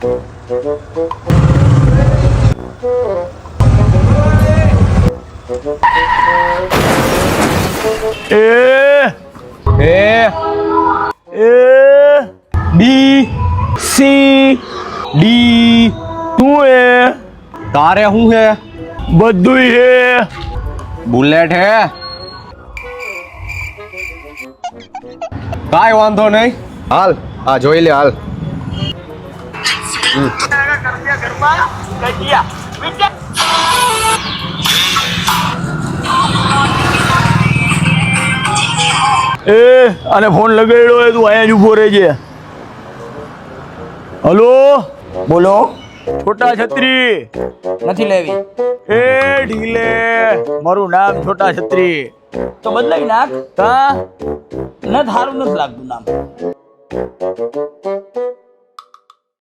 B C D શું હે તારે શું હે? બધું હે બુલેટ હે? કાંઈ વાંધો નહીં, હાલ આ જોઈ લે હાલ. અને ફોન લગાડ્યો હોય તું અહીંયા જ ઉભો રહેજે. હલો બોલો. છોટા છત્રી નથી લેવી ઢીલે, મારું નામ છોટા છત્રી. તો બદલાઈ નાખ. તા ન થારું નથી લાગતું નામ.